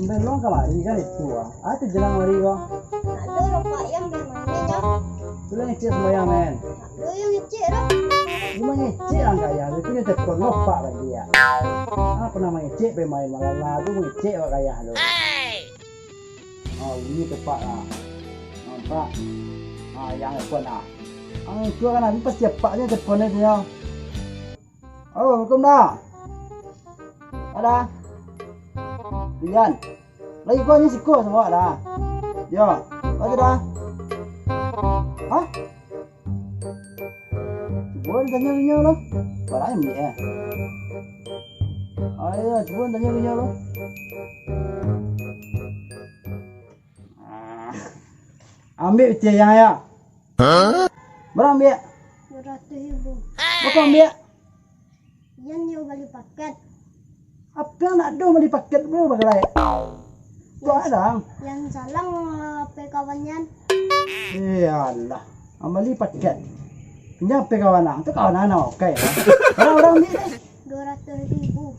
belum kemarin kan itu itu jelang hari kok. Ada rokok yang bermainnya. Itu yang ngecek semuanya men. Ada yang ngecek dah. Cuma ngecek lah kayak itu yang telepon lupa lagi ya. Apa nama ngecek bermain malah lalu ngecek kok kayak itu. Oh ini tepat lah. Nampak. Yang telepon lah. Itu kan nanti pas cepatnya teleponnya dia. Halo, Assalamualaikum dah. Ada. Rian. Lagi kau ni siko semua dah. Ya, ada dah. Hah? Cuba tanya dia lo. Barang ni Ayo, cuba tanya dia lo. Ambil peti yang ya. Berapa ambil? 200.000. Berapa ambil? Yang nyu beli paket. Apa yang nak do beli paket bro bagai? Kau ada? Yang salang apa kawannya? Iyalah, ambil paket. Pinjam pe kawan ang, tu kawan anak okey. Orang-orang ambil deh. 200.000.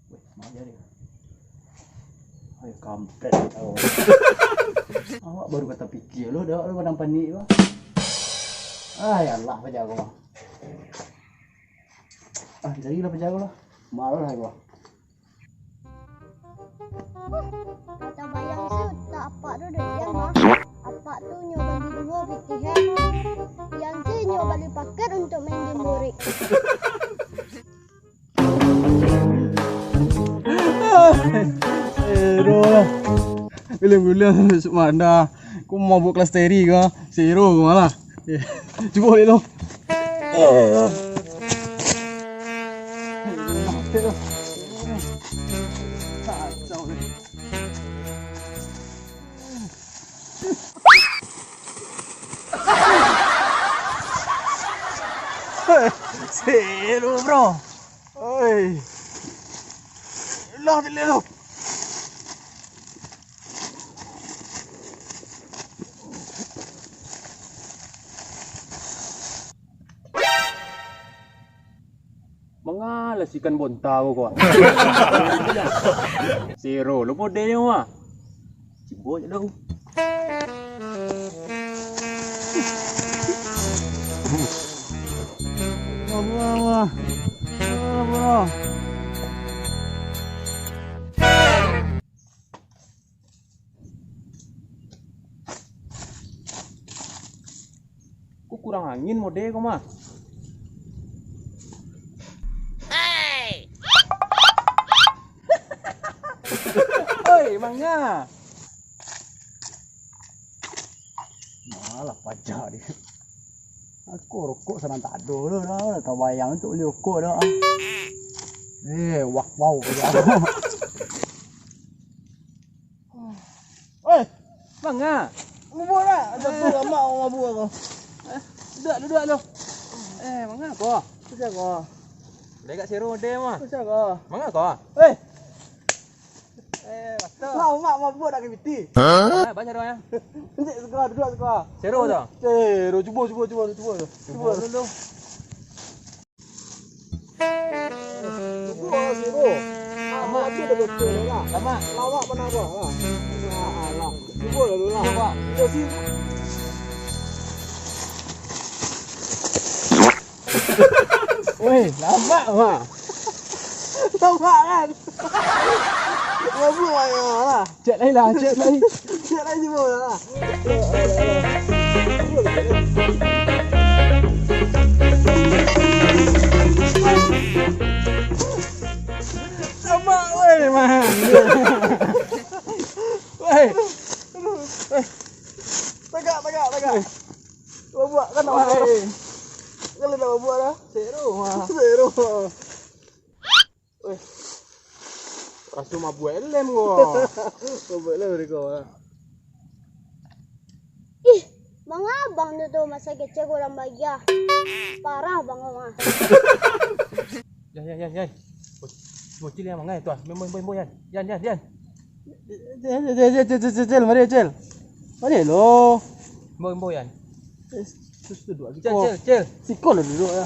Weh, mau jadi. Ayo kampret kau. Awak baru kata pikir lo, dah lo padang panik lo. Allah pejago. Jadilah pejago lah. Malah lah gua. Kata bayang su tak apa tu dah yang mah. Apa tu nyu bagi dua pitihan. Yang si nyu beli paket untuk main game borik. Zero lah. Bila-bila masuk mana? Kau mau buat kelas teori ke? Zero ke malah. Cuba boleh lo. Zero bro. Oi. Lah dia lo. Mengalas ikan bontau kau. Zero lu modelnya mah. Cibo je dah. Wah. Kok kurang angin mode kau mah. Oi, emangnya. Malah pajak dia. Aku rokok sana tak ada dah. Tak bayang untuk beli rokok dah. Wow pajak. Oi, bangga. Mabuk dah. Ada tu lama mabuk aku. Duduk lu. Mangga kau? Susah kau. Dekat Zero mode mah. Susah kau. Mangga kau? Betul. Kau mak mabuk dah ke piti. Baca doa ya. Encik sekolah duduk sekolah. Zero tu. Zero cuba dulu. Cuba Zero. Lama tu dah betul lah. Lama. Lawak mana kau? Alah. Cuba dulu lah. Cuba. Weh, lama mah. Lama kan? Mabuk lah. Cek lagi cuba lah. Lama weh mah. Weh. Tegak. Mabuk kan weh. Kalau dah mabuk dah. Zero. Weh. Rasu mabuk elem kau. Mabuk elem mereka. Ih, bang abang tu masa kecil kurang bahagia. Parah bang abang. Ya. Bocil yang mangai tu ah. Boy Yan. Yan. Cel, mari cel. Mari lo. Boy Yan. Terus duduk lagi. Cel. Sikol lah duduk ya.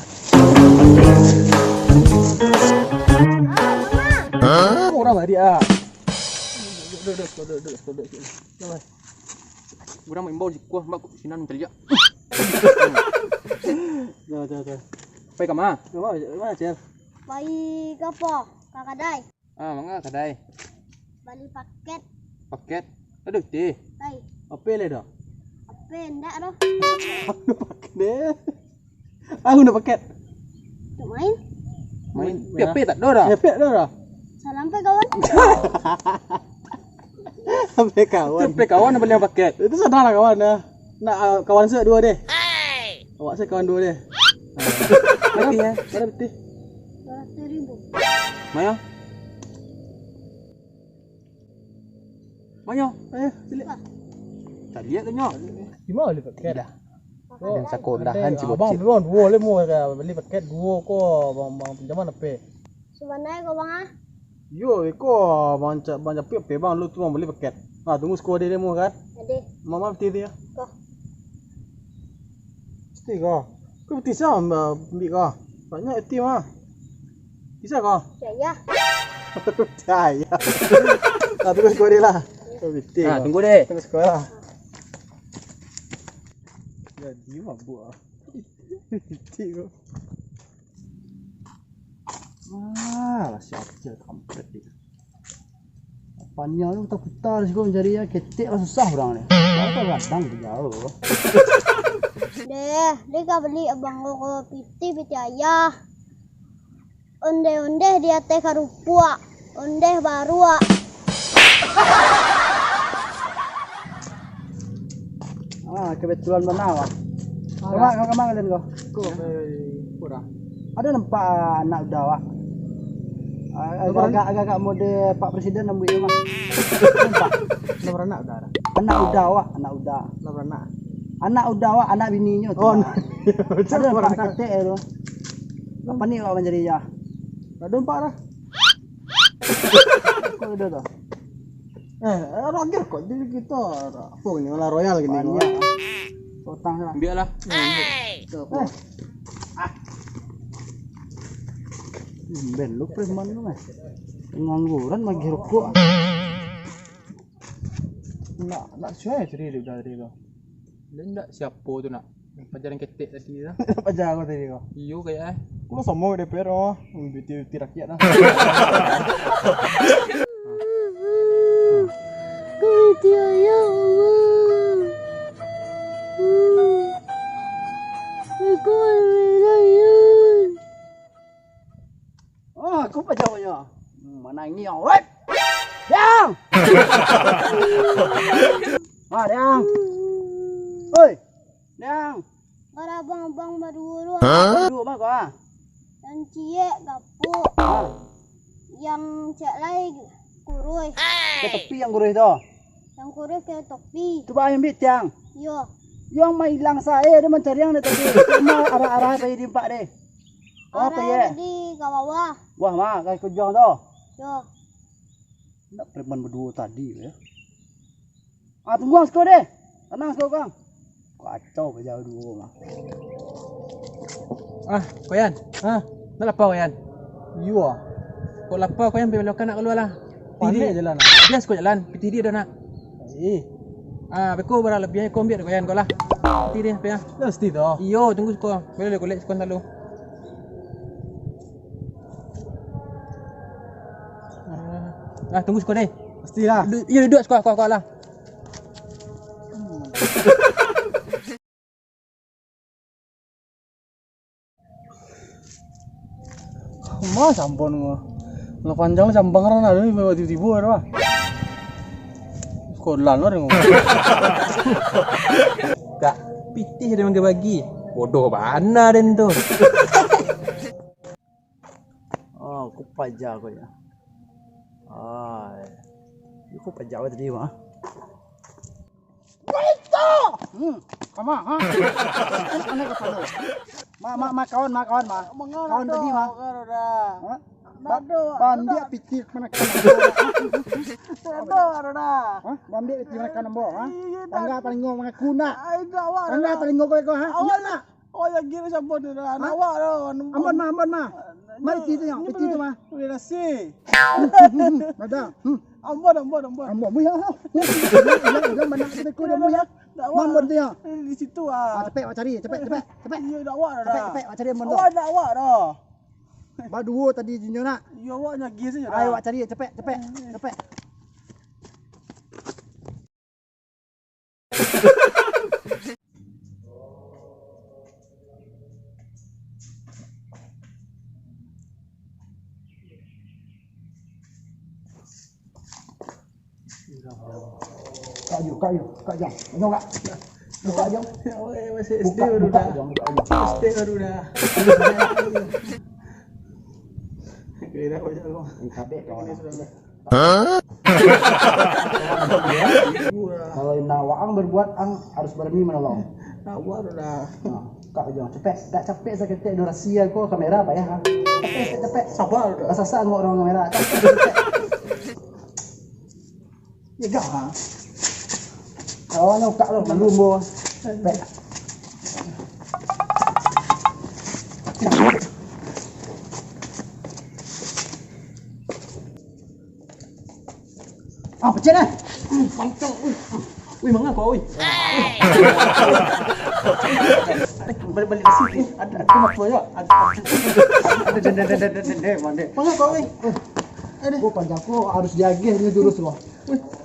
Mama. Orang mari ah. Duduk. Kurang main bau jikuah mak sinan terlihat. Dah. Pai kama. Mana cel? Bayi apa? Kakadai. Mangga kadai. Bali paket. Paket. Aduh teh. Bayi. Apa le dah? Apa ndak doh? Aku nak paket deh. Aku nak paket. Tu main. Main. Piap tak ada dah. Pek dah. Salam pe kawan. Sampai kawan. Sampai kawan beli paket. Itu sadar lah kawan dah. Nak kawan saya dua deh. Awak saya kawan dua deh. Berarti ya. Mana betul? 200,000. Mayo. Ayo, sini. Tak lihat tu nyok. Gimana beli paket dah? Dan sekolahan si Abang bocil. belum dua le mau beli paket dua ko bang pinjaman apa? Sebenarnya kau bang ah. Yo, ko bang capek bang lu tu bang beli paket. Ah tunggu skor dia mau kan? Jadi, Mama betul dia. kau. Mesti kau. Kau betul sah ambil kau. Banyak itu mah. Bisa kau? Jaya. Percaya. Ah tunggu skor dia lah. Kau betul. Tunggu deh. Tunggu skor lah. Jadi mabuk ah. Betul kau. Lah siapa kampret dia. Apanya lu putar sih kau mencari ya ketek lah susah orang ni. Apa radang dia jauh. Dia kau beli abang kau piti ayah. Onde dia teh karupua. Onde baru ah. Kebetulan benar lah. Kemana kalian kau? Kau kurang. Ada nampak anak udah wak. Agak-agak mode Pak Presiden ambil dia mah. Nampak. Nomor anak udah. Anak udah wak, anak udah. Nomor anak. Anak udah wak, anak bininya tu. Oh. Ada orang kate tu. Apa ni awak menjadi ya? Dah nampak dah. Kau ada dah. Roger kok jadi kita. Apa ni? Olah royal gini. Banyak. Totang lah. Biarlah. Ben lu preman lu mas. Pengangguran lagi rokok. Nak cuai tadi dia kau. Dia enggak siapa tu nak. Pajaran ketek tadi dah. Apa jago tadi kau? Iyo kayak Kau sama DPR oh. Beauty rakyat dah. Piti ayah Allah. Aku ayah. Aku apa jawabnya? Mana ini yang wet? Yang! Yang! Oi! Yang! Para abang-abang baru Duduk mah kau yang ciek gapuk. Yang cek lain kurus. Ke tepi yang gurih tu. Yang kurus ke topi. Cuba yang bit yang. Yo. Yang mah hilang saya dia mencari yang dia tadi. Cuma arah-arah tadi di empat deh. Apa ya? Tadi ke bawah. Wah mah kau kejong tu. Yo. Nak preman berdua tadi ya. Tunggu skor deh. Tenang skor kang. Kacau berjauh dua mah. Koyan. Nak lapar Koyan. You ah. Kau lapar Koyan belokan nak keluar lah. Pandai jalan. Dia suka jalan. Piti dia dah nak. Beko barang lebih kau ambil Koyan kau lah. Piti dia apa ya? Mesti tu. Iyo, tunggu skor. Boleh kolek skor selalu. Tunggu skor deh. Mestilah. Ya duduk skor kau lah. Mas ampun gua. Lah panjang jambang orang ada ni tiba-tiba ada. Sekolah lo dengan. Tak pitih dia bagi. Bodoh bana den tu. Aku pajak kau ya. Aku pajak tadi mah. Itu. Kama ha. Anak kau tahu. Ma kawan. Kawan tadi mah. Bandi pitik mana kan? Ada dah. Hah? Bandi pitik mana kan ambo? Hah? Tangga paling ngomong mana kuna? Tangga paling ngomong kau ha? Iya nak. Oh yang gini siapa tu dah? Awak dah. Ambon mah. Mari pitik tu mah. Boleh nasi. Ada. Ambon. Ambon muya. Ulang mana kita kau dia muya. Ambon dia. Di situ ah. Cepet awak cari, cepet. Ya dah awak dah. Cepet awak cari ambon tu. Awak nak awak dah. Baduo tadi jinyo nak. Ya awak nak gis saja dah. Ayo awak cari cepet. Kak Jong. Tengok kak. Buka Jong. Masih SD baru dah. SD baru dah. Kira apa je lu? Kabeh kawan. Hah? Kalau nawang berbuat harus berani menolong. Awak dah. Kak Jong cepet. Tak capek saya ketik ada rahsia kau kamera apa ya? Cepet. Sabar dah. Asal ngok orang kamera. Cepet. Ya gak ha. Oh, nak kak lo melumbo. Cepet. Pecah dah. Pantang. Wih, mana kau? Balik nasi. Ada mak saya. Ada mana? Mana kau? Ada. Kau panjang kau harus jaga ni terus loh.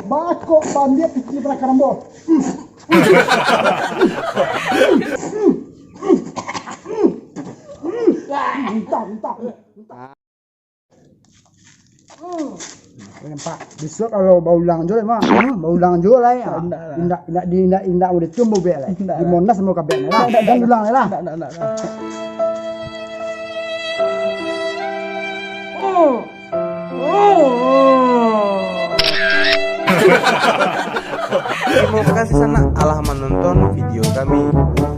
Bako bandia pikir pada karambol. Entah. Nampak besok kalau bau ulang jual mah, bau ulang jual lah ya. Indak udah tumbuh be lah. Di Monas semua kabeh lah. Dan ulang lah. Terima kasih Sanak Allah menonton video kami.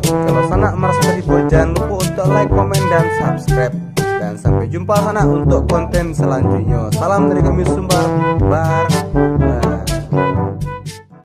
Kalau Sanak merasa terhibur, jangan lupa untuk like, komen, dan subscribe. Dan sampai jumpa Sanak untuk konten selanjutnya. Salam dari kami Sumbar. Bar.